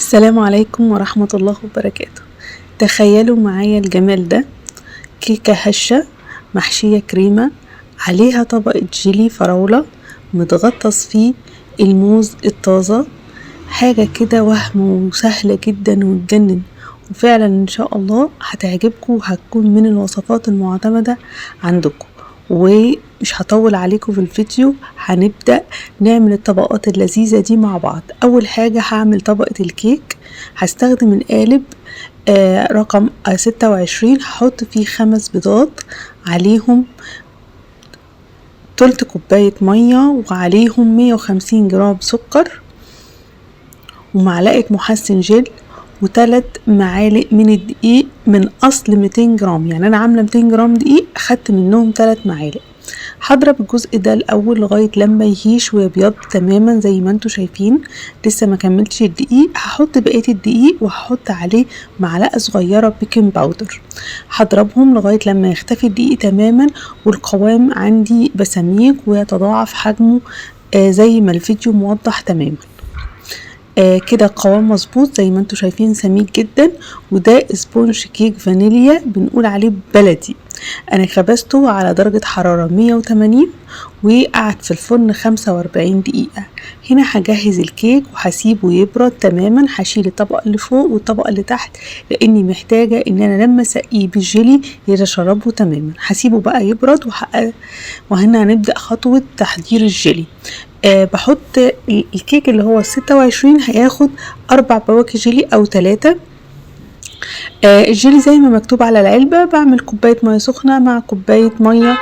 السلام عليكم ورحمة الله وبركاته. تخيلوا معايا الجمال ده، كيكة هشة محشية كريمة عليها طبقة جيلي فراولة متغطس فيه الموز الطازة. حاجة كده وهم وسهلة جدا وتجنن، وفعلا ان شاء الله هتعجبكم وهتكون من الوصفات المعتمدة عندكم. ومش هطول عليكم في الفيديو، هنبدأ نعمل الطبقات اللذيذة دي مع بعض. اول حاجة هعمل طبقة الكيك، هستخدم القالب رقم 26. هحط فيه 5 بيضات، عليهم تلت كوباية مية، وعليهم 150 جرام سكر، ومعلقة محسن جل، و3 معالق من الدقيق من اصل 200 جرام. يعني انا عامله 200 جرام دقيق، اخدت منهم 3 معالق. هضرب الجزء ده الاول لغايه لما يهيش ويبيض تماما زي ما انتم شايفين. لسه ما كملتش الدقيق، هحط بقيه الدقيق وهحط عليه معلقه صغيره بيكنج باودر. هضربهم لغايه لما يختفي الدقيق تماما، والقوام عندي بسميك ويتضاعف حجمه زي ما الفيديو موضح تماما. كده القوام مظبوط زي ما انتم شايفين، سميك جدا. وده سبونج كيك فانيليا بنقول عليه بلدي. انا خبزته على درجة حرارة 180 وقعد في الفرن 45 دقيقة. هنا هجهز الكيك وهسيبه يبرد تماما. هشيل الطبقة اللي فوق والطبقة اللي تحت، لاني محتاجة ان انا لما اسقيه بالجيلي يتشربه تماما. هسيبه بقى يبرد وهنا هنبدأ خطوة تحضير الجيلي. بحط الكيك اللي هو 26 هياخد 4 بواكي جيلي او 3. الجيلي زي ما مكتوب على العلبة، بعمل كوباية مية سخنة مع كوباية مية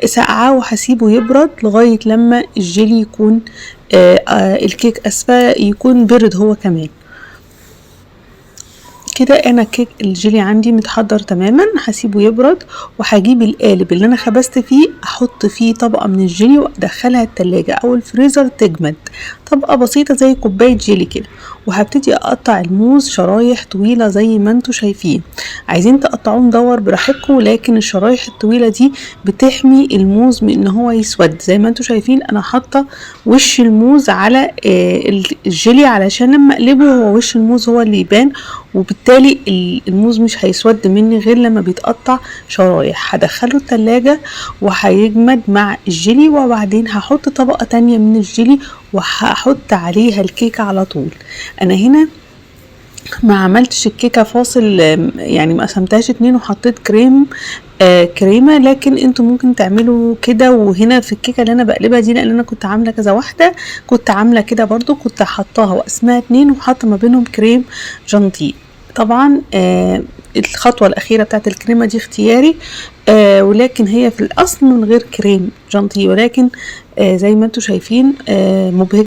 ساقعة، وهسيبه يبرد لغاية لما الجيلي يكون الكيك يكون برد هو كمان. كده انا كيك الجيلي عندي متحضر تماما. هسيبه يبرد، وهجيب القالب اللي انا خبزت فيه احط فيه طبقة من الجيلي وادخلها التلاجة او الفريزر تجمد، طبقة بسيطة زي كوباية جيلي كده. وهبتدي اقطع الموز شرايح طويلة زي ما انتم شايفين. عايزين تقطعوه مدور براحتكم، لكن الشرايح الطويلة دي بتحمي الموز من ان هو يسود. زي ما انتم شايفين انا حاطة وش الموز على الجيلي علشان لما اقلبه هو وش الموز هو اللي يبان، وبالتالي الموز مش هيسود مني غير لما بيتقطع شرايح. هدخله التلاجة وهيجمد مع الجيلي، وبعدين هحط طبقة تانية من الجيلي وهحط عليها الكيكة على طول. انا هنا ما عملتش الكيكة فاصل، يعني ما قسمتهاش 2 وحطيت كريمة، لكن انتوا ممكن تعملوا كده. وهنا في الكيكة اللي انا بقلبها دي، لان انا كنت عاملة كذا واحدة، كنت عاملة كده برضو، كنت حطاها وقسمها 2 وحط ما بينهم كريم جانتيه. طبعا الخطوة الأخيرة بتاعت الكريمة دي اختياري، ولكن هي في الأصل من غير كريم جانتيه، ولكن زي ما انتوا شايفين مبهجة.